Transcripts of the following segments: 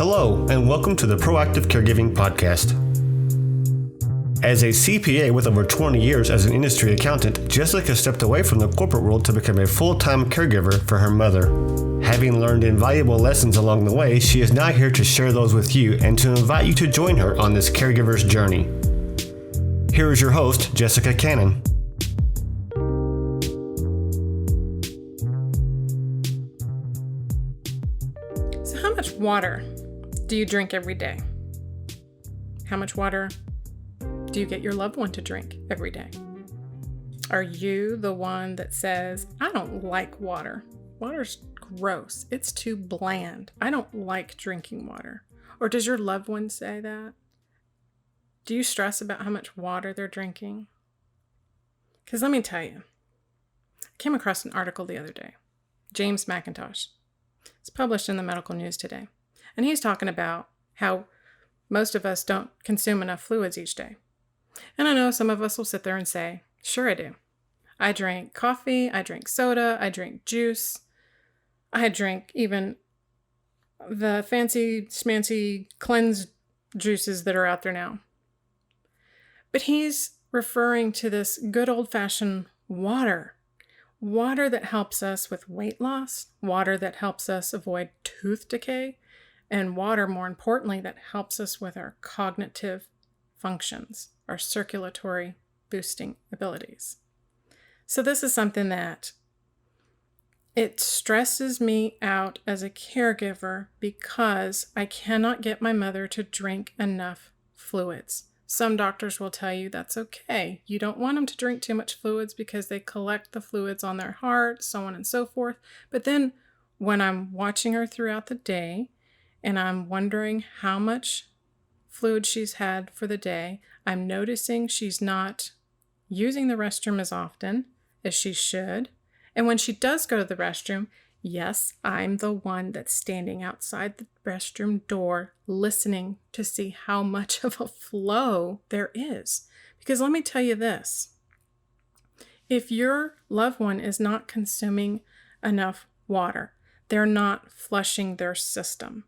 Hello, and welcome to the Proactive Caregiving Podcast. As a CPA with over 20 years as an industry accountant, Jessica stepped away from the corporate world to become a full-time caregiver for her mother. Having learned invaluable lessons along the way, she is now here to share those with you and to invite you to join her on this caregiver's journey. Here is your host, Jessica Cannon. So how much water do you drink every day? How much water do you get your loved one to drink every day? Are you the one that says, I don't like water. Water's gross. It's too bland. I don't like drinking water. Or does your loved one say that? Do you stress about how much water they're drinking? Because let me tell you, I came across an article the other day. James McIntosh. It's published in the medical news today. And he's talking about how most of us don't consume enough fluids each day. And I know some of us will sit there and say, sure I do. I drink coffee, I drink soda, I drink juice. I drink even the fancy schmancy cleanse juices that are out there now. But he's referring to this good old-fashioned water. Water that helps us with weight loss, water that helps us avoid tooth decay, and water, more importantly, that helps us with our cognitive functions, our circulatory boosting abilities. So this is something that it stresses me out as a caregiver because I cannot get my mother to drink enough fluids. Some doctors will tell you that's okay. You don't want them to drink too much fluids because they collect the fluids on their heart, so on and so forth. But then when I'm watching her throughout the day and I'm wondering how much fluid she's had for the day, I'm noticing she's not using the restroom as often as she should. And when she does go to the restroom, yes, I'm the one that's standing outside the restroom door listening to see how much of a flow there is. Because let me tell you this, if your loved one is not consuming enough water, they're not flushing their system.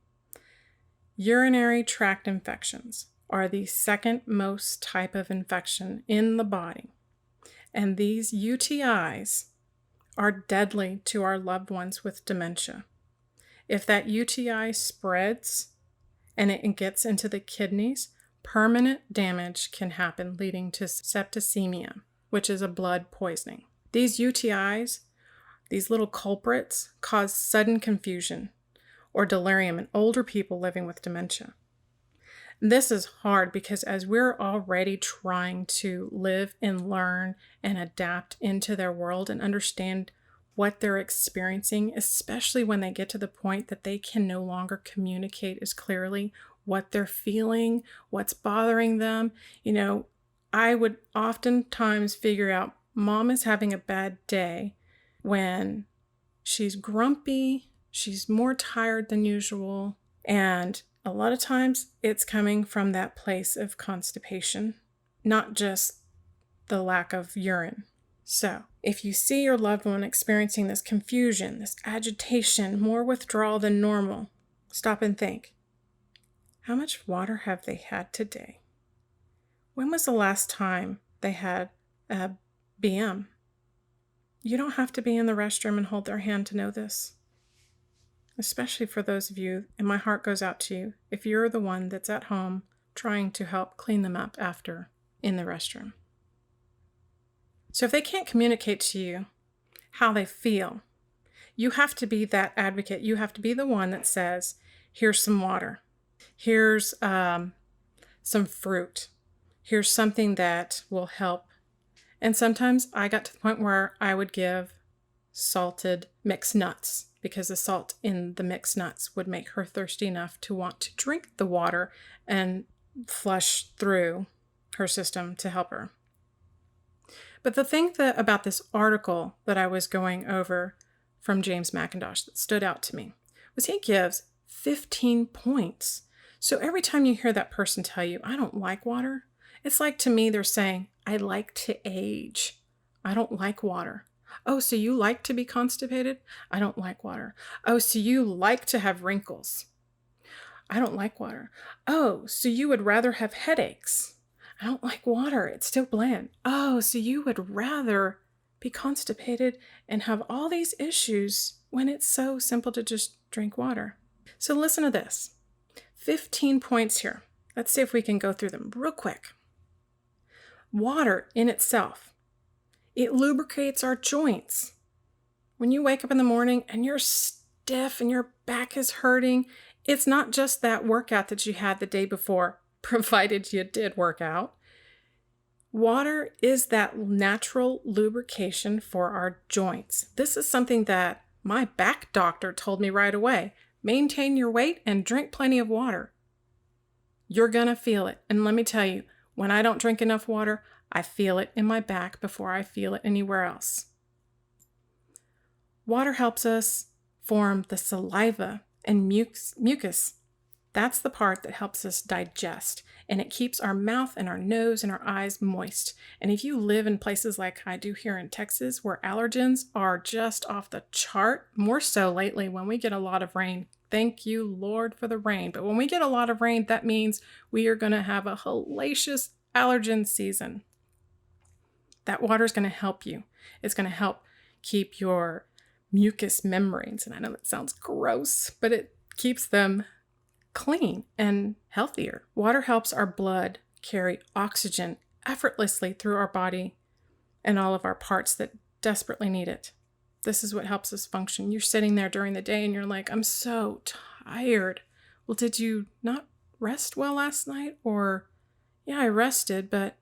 Urinary tract infections are the second most type of infection in the body. And these UTIs are deadly to our loved ones with dementia. If that UTI spreads and it gets into the kidneys, permanent damage can happen, leading to septicemia, which is a blood poisoning. These UTIs, these little culprits, cause sudden confusion or delirium in older people living with dementia. This is hard because as we're already trying to live and learn and adapt into their world and understand what they're experiencing, especially when they get to the point that they can no longer communicate as clearly what they're feeling, what's bothering them. I would oftentimes figure out mom is having a bad day when she's grumpy, she's more tired than usual, and a lot of times it's coming from that place of constipation, not just the lack of urine. So if you see your loved one experiencing this confusion, this agitation, more withdrawal than normal, stop and think, how much water have they had today? When was the last time they had a BM? You don't have to be in the restroom and hold their hand to know this. Especially for those of you, and my heart goes out to you, if you're the one that's at home trying to help clean them up after in the restroom. So if they can't communicate to you how they feel, you have to be that advocate. You have to be the one that says, here's some water. Here's some fruit. Here's something that will help. And sometimes I got to the point where I would give salted mixed nuts, because the salt in the mixed nuts would make her thirsty enough to want to drink the water and flush through her system to help her. But the thing about this article that I was going over from James McIntosh that stood out to me was he gives 15 points. So every time you hear that person tell you, I don't like water, it's like to me they're saying, I like to age. I don't like water. Oh, so you like to be constipated? I don't like water. Oh, so you like to have wrinkles. I don't like water. Oh, so you would rather have headaches. I don't like water. It's still bland. Oh, so you would rather be constipated and have all these issues when it's so simple to just drink water. So listen to this. 15 points here. Let's see if we can go through them real quick. Water in itself, it lubricates our joints. When you wake up in the morning and you're stiff and your back is hurting, it's not just that workout that you had the day before, provided you did work out. Water is that natural lubrication for our joints. This is something that my back doctor told me right away. Maintain your weight and drink plenty of water. You're going to feel it. And let me tell you, when I don't drink enough water, I feel it in my back before I feel it anywhere else. Water helps us form the saliva and mucus. That's the part that helps us digest, and it keeps our mouth and our nose and our eyes moist. And if you live in places like I do here in Texas, where allergens are just off the chart, more so lately when we get a lot of rain. Thank you, Lord, for the rain. But when we get a lot of rain, that means we are going to have a hellacious allergen season. That water is going to help you. It's going to help keep your mucous membranes, and I know that sounds gross, but it keeps them clean and healthier. Water helps our blood carry oxygen effortlessly through our body and all of our parts that desperately need it. This is what helps us function. You're sitting there during the day and you're like, I'm so tired. Well, did you not rest well last night? Or, yeah, I rested, but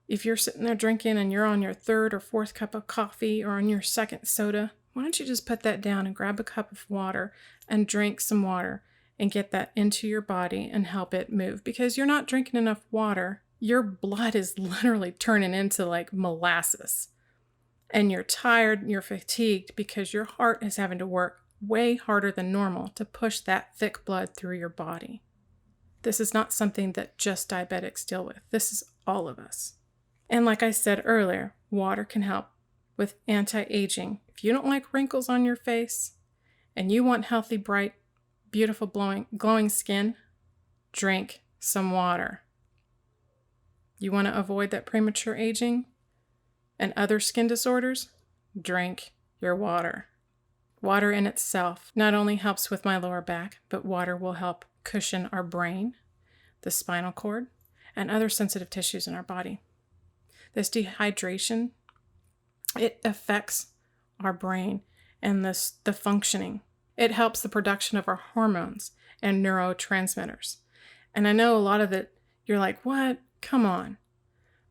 if you're sitting there drinking and you're on your third or fourth cup of coffee or on your second soda, why don't you just put that down and grab a cup of water and drink some water and get that into your body and help it move? Because you're not drinking enough water. Your blood is literally turning into like molasses. And you're tired and you're fatigued because your heart is having to work way harder than normal to push that thick blood through your body. This is not something that just diabetics deal with. This is all of us. And like I said earlier, water can help with anti-aging. If you don't like wrinkles on your face and you want healthy, bright, beautiful, glowing skin, drink some water. You want to avoid that premature aging and other skin disorders? Drink your water. Water in itself not only helps with my lower back, but water will help cushion our brain, the spinal cord, and other sensitive tissues in our body. This dehydration, it affects our brain and the functioning. It helps the production of our hormones and neurotransmitters. And I know a lot of it, you're like, what? Come on.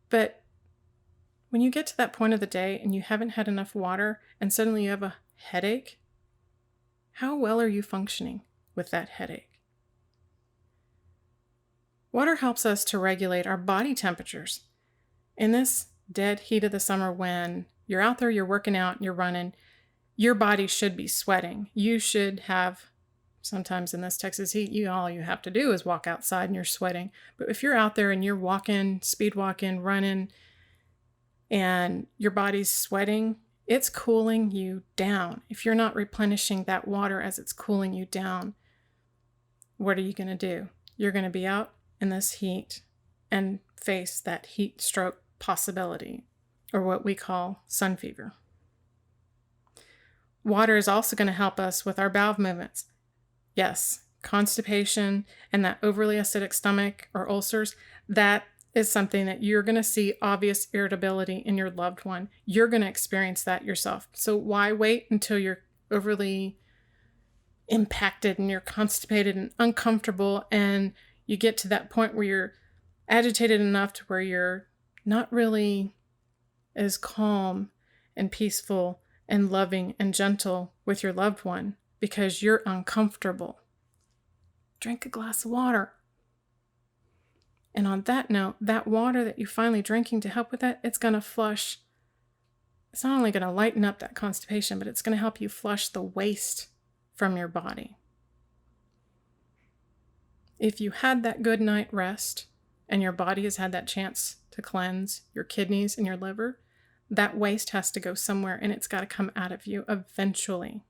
But when you get to that point of the day and you haven't had enough water and suddenly you have a headache, how well are you functioning with that headache? Water helps us to regulate our body temperatures. In this dead heat of the summer, when you're out there, you're working out, you're running, your body should be sweating. You should have, sometimes in this Texas heat, all you have to do is walk outside and you're sweating. But if you're out there and you're walking, speed walking, running, and your body's sweating, it's cooling you down. If you're not replenishing that water as it's cooling you down, what are you going to do? You're going to be out in this heat and face that heat stroke possibility, or what we call sun fever. Water is also going to help us with our bowel movements. Yes, constipation and that overly acidic stomach or ulcers, that is something that you're going to see obvious irritability in your loved one. You're going to experience that yourself. So why wait until you're overly impacted and you're constipated and uncomfortable and you get to that point where you're agitated enough to where you're not really as calm and peaceful and loving and gentle with your loved one because you're uncomfortable. Drink a glass of water. And on that note, that water that you're finally drinking to help with that, it's going to flush. It's not only going to lighten up that constipation, but it's going to help you flush the waste from your body. If you had that good night rest and your body has had that chance to cleanse your kidneys and your liver, that waste has to go somewhere and it's got to come out of you eventually.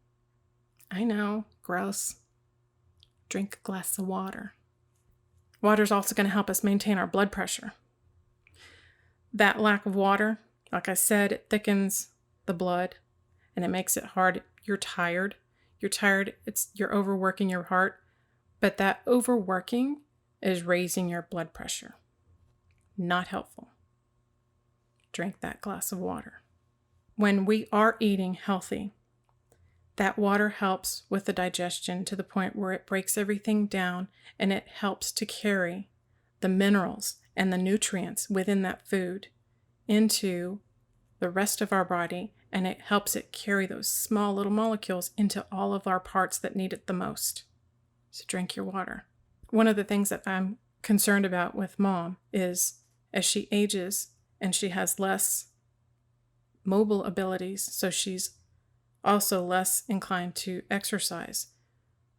I know, gross. drink a glass of water. Water is also going to help us maintain our blood pressure. That lack of water, like I said, it thickens the blood and it makes it hard. You're tired. You're overworking your heart, but that overworking is raising your blood pressure. Not helpful. Drink that glass of water. When we are eating healthy, that water helps with the digestion to the point where it breaks everything down and it helps to carry the minerals and the nutrients within that food into the rest of our body, and it helps it carry those small little molecules into all of our parts that need it the most. So drink your water. One of the things that I'm concerned about with Mom is as she ages and she has less mobile abilities, so she's also less inclined to exercise,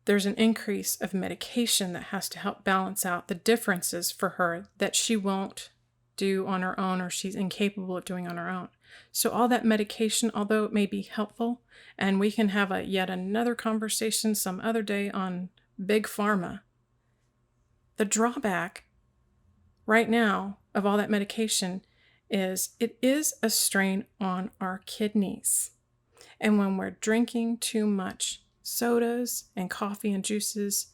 there's an increase of medication that has to help balance out the differences for her that she won't do on her own or she's incapable of doing on her own. So all that medication, although it may be helpful, and we can have yet another conversation some other day on big pharma, the drawback right now of all that medication is it is a strain on our kidneys. And when we're drinking too much sodas and coffee and juices,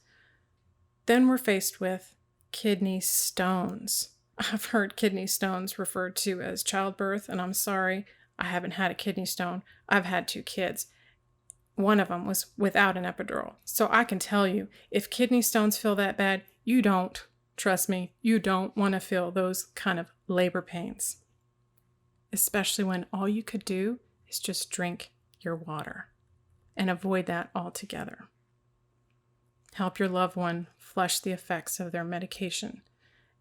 then we're faced with kidney stones. I've heard kidney stones referred to as childbirth, and I'm sorry, I haven't had a kidney stone. I've had 2 kids. One of them was without an epidural. So I can tell you, if kidney stones feel that bad, you don't, trust me, you don't want to feel those kind of labor pains. Especially when all you could do is just drink your water and avoid that altogether. Help your loved one flush the effects of their medication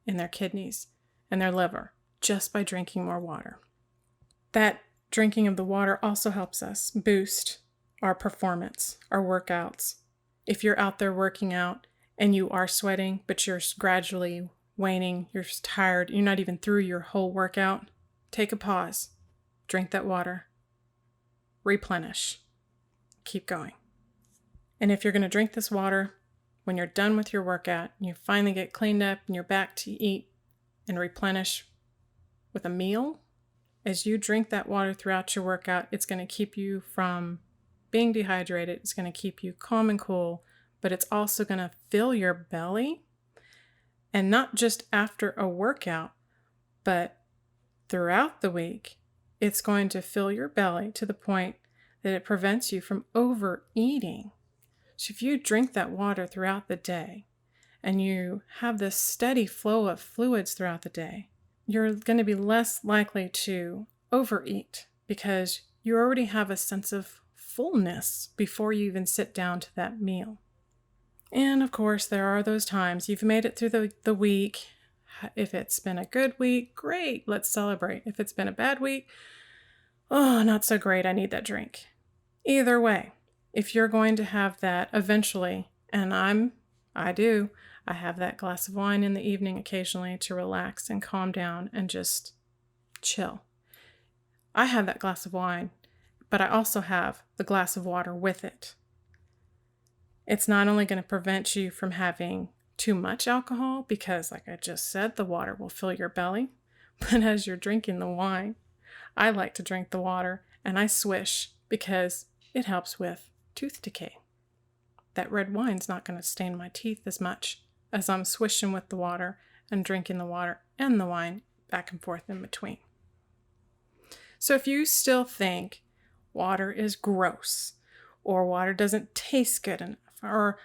in their kidneys and their liver just by drinking more water. That drinking of the water also helps us boost our performance, our workouts. If you're out there working out and you are sweating, but you're gradually waning, you're tired, you're not even through your whole workout, take a pause, drink that water, replenish, keep going. And if you're going to drink this water, when you're done with your workout, and you finally get cleaned up and you're back to eat and replenish with a meal, as you drink that water throughout your workout, it's going to keep you from being dehydrated. It's going to keep you calm and cool, but it's also going to fill your belly. And not just after a workout, but throughout the week, it's going to fill your belly to the point that it prevents you from overeating. So if you drink that water throughout the day and you have this steady flow of fluids throughout the day, you're going to be less likely to overeat because you already have a sense of fullness before you even sit down to that meal. And of course, there are those times you've made it through the week. If it's been a good week, great, let's celebrate. If it's been a bad week, oh, not so great, I need that drink. Either way, if you're going to have that eventually, and I have that glass of wine in the evening occasionally to relax and calm down and just chill. I have that glass of wine, but I also have the glass of water with it. It's not only going to prevent you from having too much alcohol, because like I just said, the water will fill your belly, but as you're drinking the wine, I like to drink the water and I swish because it helps with tooth decay. That red wine's not going to stain my teeth as much as I'm swishing with the water and drinking the water and the wine back and forth in between. So if you still think water is gross or water doesn't taste good enough, or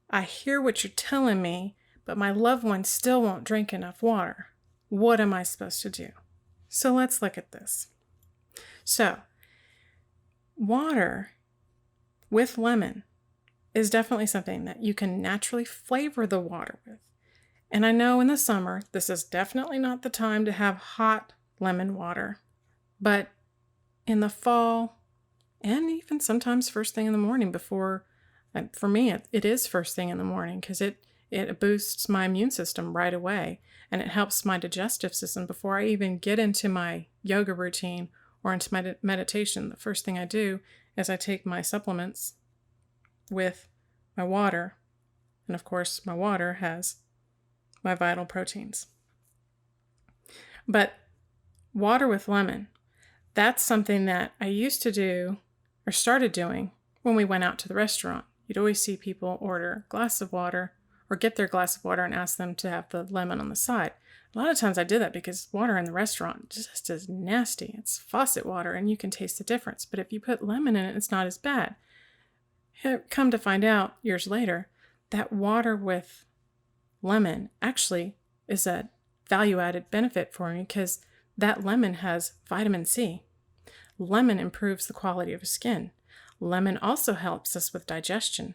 I hear what you're telling me, but my loved one still won't drink enough water, what am I supposed to do? So let's look at this. So water with lemon is definitely something that you can naturally flavor the water with. And I know in the summer, this is definitely not the time to have hot lemon water, but in the fall, and even sometimes first thing in the morning before, for me, it is first thing in the morning because it boosts my immune system right away, and it helps my digestive system before I even get into my yoga routine or into my meditation. The first thing I do is I take my supplements with my water And of course, my water has my vital proteins. But water with lemon, that's something that I used to do or started doing when we went out to the restaurant. You'd always see people order a glass of water or get their glass of water and ask them to have the lemon on the side. A lot of times I did that because water in the restaurant just is nasty. It's faucet water and you can taste the difference. But if you put lemon in it, it's not as bad. Come to find out years later, that water with lemon actually is a value-added benefit for me because that lemon has vitamin C. Lemon improves the quality of skin. Lemon also helps us with digestion.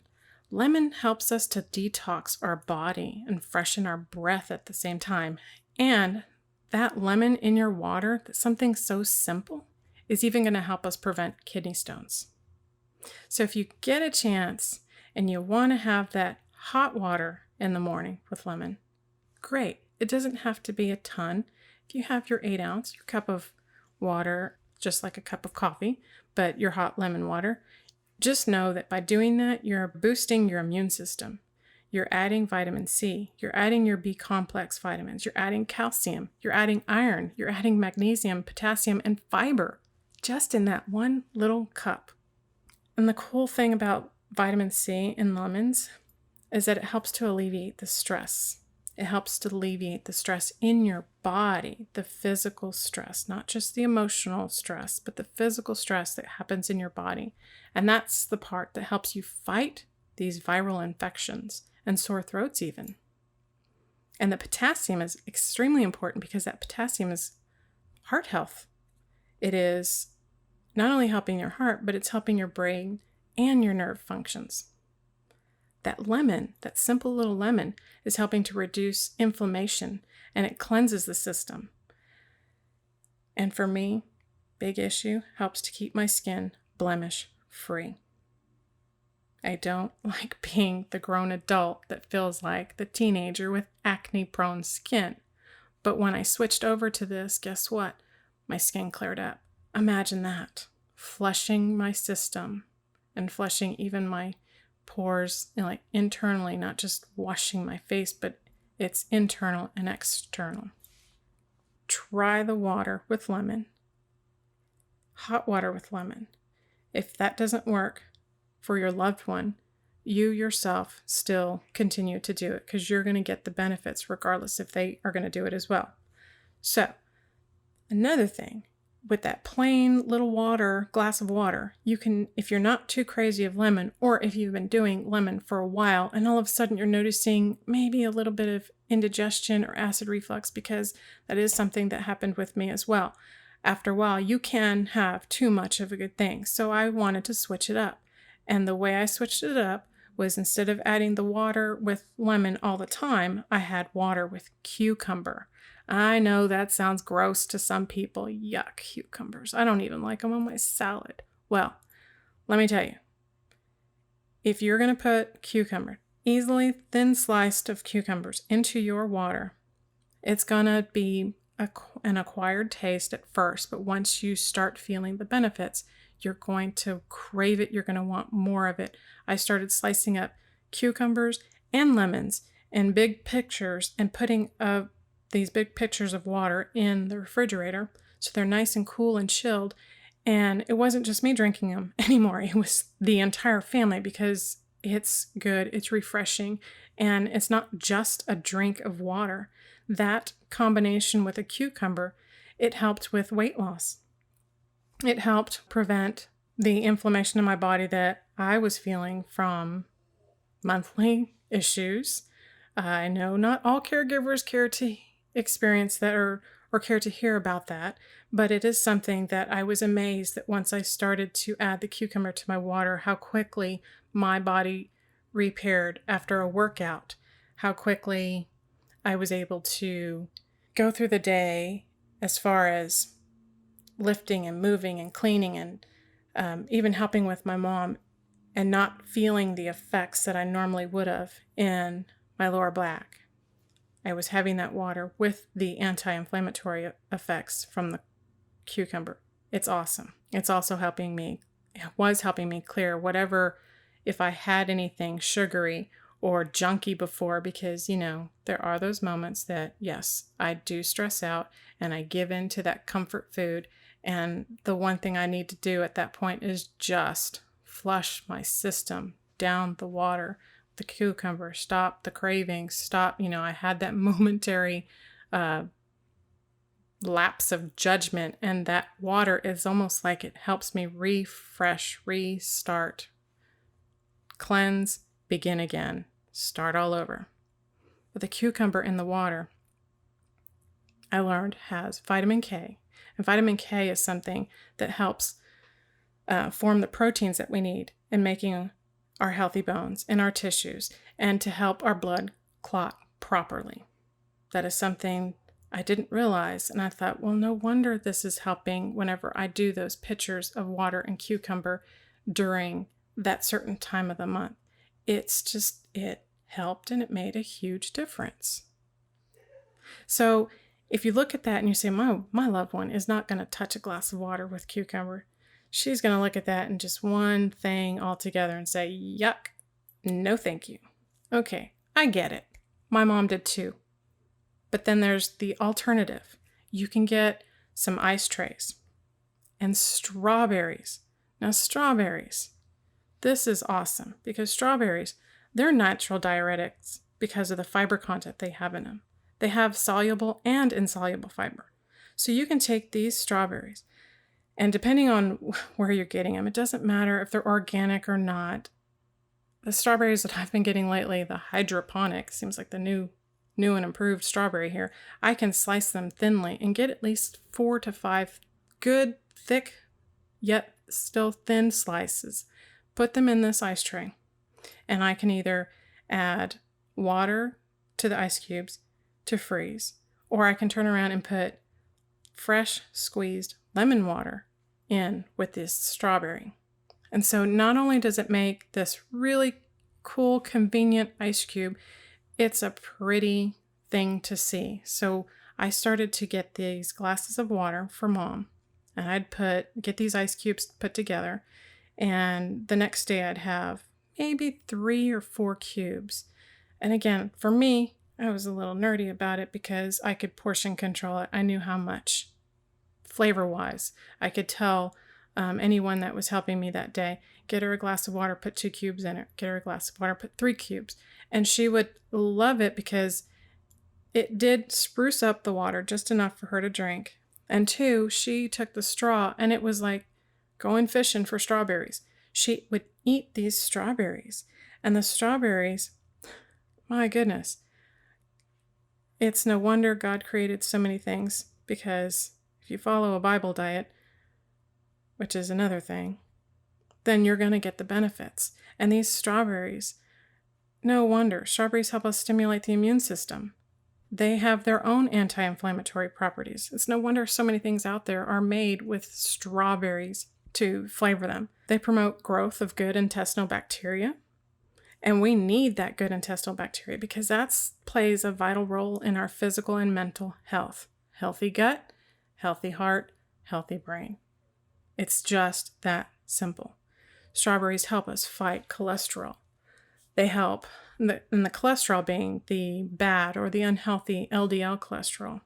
Lemon helps us to detox our body and freshen our breath at the same time. And that lemon in your water, something so simple, is even going to help us prevent kidney stones. So if you get a chance and you want to have that hot water in the morning with lemon, great. It doesn't have to be a ton. If you have your 8 ounce, your cup of water, just like a cup of coffee, but your hot lemon water, just know that by doing that, you're boosting your immune system. You're adding vitamin C. You're adding your B complex vitamins. You're adding calcium. You're adding iron. You're adding magnesium, potassium, and fiber just in that one little cup. And the cool thing about vitamin C in lemons is that it helps to alleviate the stress. It helps to alleviate the stress in your body, the physical stress, not just the emotional stress, but the physical stress that happens in your body. And that's the part that helps you fight these viral infections and sore throats even. And the potassium is extremely important because that potassium is heart health. It is not only helping your heart, but it's helping your brain and your nerve functions. That lemon, that simple little lemon, is helping to reduce inflammation and it cleanses the system. And for me, big issue, helps to keep my skin blemish free. I don't like being the grown adult that feels like the teenager with acne-prone skin. But when I switched over to this, guess what? My skin cleared up. Imagine that. Flushing my system and flushing even my pores, like internally, not just washing my face, but it's internal and external. Try the water with lemon. Hot water with lemon. If that doesn't work for your loved one, you yourself still continue to do it because you're going to get the benefits regardless if they are going to do it as well. So, another thing, with that plain little glass of water, you can, if you're not too crazy of lemon, or if you've been doing lemon for a while and all of a sudden you're noticing maybe a little bit of indigestion or acid reflux, because that is something that happened with me as well. After a while, you can have too much of a good thing. So I wanted to switch it up. And the way I switched it up was instead of adding the water with lemon all the time, I had water with cucumber. I know that sounds gross to some people. Yuck, cucumbers. I don't even like them on my salad. Well, let me tell you, if you're going to put cucumber, easily thin sliced of cucumbers into your water, it's going to be an acquired taste at first, but once you start feeling the benefits, you're going to crave it. You're going to want more of it. I started slicing up cucumbers and lemons in big pictures and putting these big pitchers of water in the refrigerator so they're nice and cool and chilled. And it wasn't just me drinking them anymore. It was the entire family because it's good, it's refreshing, and it's not just a drink of water. That combination with a cucumber, it helped with weight loss. It helped prevent the inflammation in my body that I was feeling from monthly issues. I know not all caregivers care to experience that or care to hear about that, but it is something that I was amazed that once I started to add the cucumber to my water, how quickly my body repaired after a workout, how quickly I was able to go through the day as far as lifting and moving and cleaning and even helping with my mom and not feeling the effects that I normally would have in my lower back. I was having that water with the anti-inflammatory effects from the cucumber. It's awesome. It's also helping me clear whatever, if I had anything sugary or junky before, because, there are those moments that, yes, I do stress out and I give in to that comfort food. And the one thing I need to do at that point is just flush my system down the water, the cucumber, stop the cravings, stop. I had that momentary lapse of judgment, and that water is almost like it helps me refresh, restart, cleanse, begin again, start all over. But the cucumber in the water, I learned, has vitamin K. And vitamin K is something that helps form the proteins that we need in making our healthy bones in our tissues and to help our blood clot properly. That is something I didn't realize. And I thought, well, no wonder this is helping whenever I do those pictures of water and cucumber during that certain time of the month. It helped and it made a huge difference. So if you look at that and you say, my loved one is not going to touch a glass of water with cucumber, she's going to look at that and just one thing altogether and say, yuck, no thank you. Okay, I get it. My mom did too. But then there's the alternative. You can get some ice trays and strawberries. Now, strawberries, this is awesome because strawberries, they're natural diuretics because of the fiber content they have in them. They have soluble and insoluble fiber. So you can take these strawberries, and depending on where you're getting them, it doesn't matter if they're organic or not. The strawberries that I've been getting lately, the hydroponic, seems like the new and improved strawberry here, I can slice them thinly and get at least 4 to 5 good, thick, yet still thin slices. Put them in this ice tray, and I can either add water to the ice cubes to freeze, or I can turn around and put fresh squeezed lemon water in with this strawberry. And so not only does it make this really cool, convenient ice cube, it's a pretty thing to see. So I started to get these glasses of water for Mom, and I'd get these ice cubes put together, and the next day I'd have maybe 3 or 4 cubes. And again, for me, I was a little nerdy about it because I could portion control it. I knew how much. Flavor-wise, I could tell anyone that was helping me that day, get her a glass of water, put 2 cubes in it, get her a glass of water, put 3 cubes. And she would love it because it did spruce up the water just enough for her to drink. And 2, she took the straw, and it was like going fishing for strawberries. She would eat these strawberries, and the strawberries, my goodness, it's no wonder God created so many things, because if you follow a Bible diet, which is another thing, then you're going to get the benefits. And these strawberries, no wonder. Strawberries help us stimulate the immune system. They have their own anti-inflammatory properties. It's no wonder so many things out there are made with strawberries to flavor them. They promote growth of good intestinal bacteria. And we need that good intestinal bacteria because that plays a vital role in our physical and mental health. Healthy gut, healthy heart, healthy brain. It's just that simple. Strawberries help us fight cholesterol. They help, and the cholesterol being the bad or the unhealthy LDL cholesterol.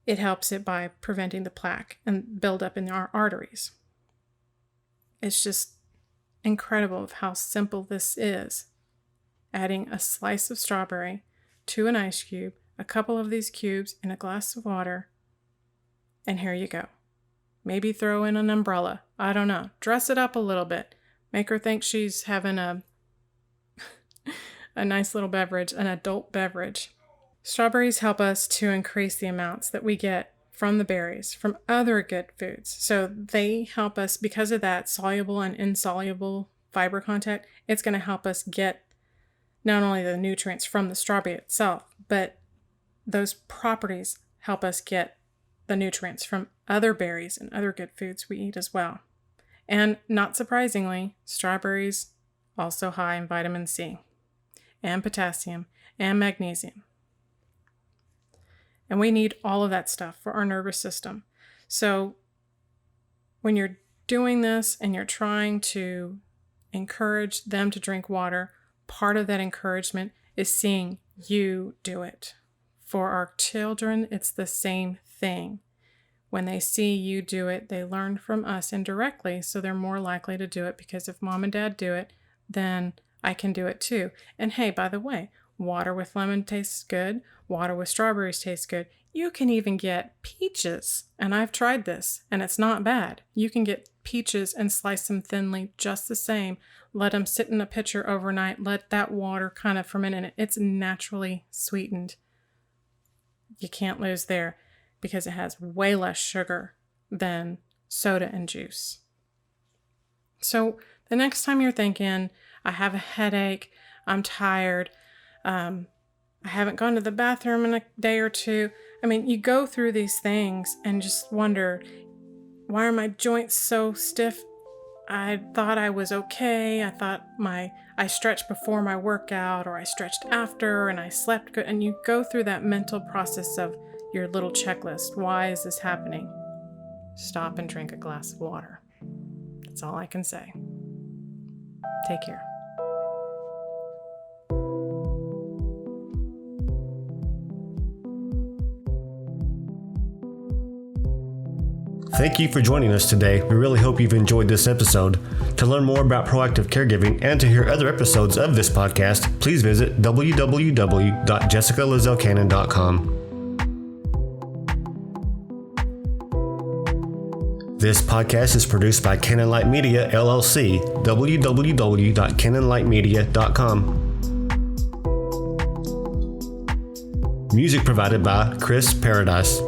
It helps it by preventing the plaque and buildup in our arteries. It's just incredible of how simple this is. Adding a slice of strawberry to an ice cube, a couple of these cubes in a glass of water, and here you go. Maybe throw in an umbrella. I don't know. Dress it up a little bit. Make her think she's having a nice little beverage, an adult beverage. Strawberries help us to increase the amounts that we get from the berries, from other good foods. So they help us, because of that soluble and insoluble fiber content, it's going to help us get not only the nutrients from the strawberry itself, but those properties help us get the nutrients from other berries and other good foods we eat as well. And not surprisingly, strawberries also high in vitamin C and potassium and magnesium. And we need all of that stuff for our nervous system. So when you're doing this and you're trying to encourage them to drink water, part of that encouragement is seeing you do it. For our children, it's the same thing. When they see you do it, they learn from us indirectly, so they're more likely to do it, because if mom and dad do it, then I can do it too. And hey, by the way, water with lemon tastes good. Water with strawberries tastes good. You can even get peaches, and I've tried this, and it's not bad. You can get peaches and slice them thinly just the same. Let them sit in a pitcher overnight. Let that water kind of ferment in it. It's naturally sweetened. You can't lose there because it has way less sugar than soda and juice. So the next time you're thinking, I have a headache, I'm tired, I haven't gone to the bathroom in a day or two. I mean, you go through these things and just wonder, why are my joints so stiff? I thought I was okay. I thought I stretched before my workout, or I stretched after, and I slept good. And you go through that mental process of your little checklist. Why is this happening? Stop and drink a glass of water. That's all I can say. Take care. Thank you for joining us today. We really hope you've enjoyed this episode. To learn more about proactive caregiving and to hear other episodes of this podcast, please visit www.jessicalazelcannon.com. This podcast is produced by Cannon Light Media, LLC, www.cannonlightmedia.com. Music provided by Khris Paradise.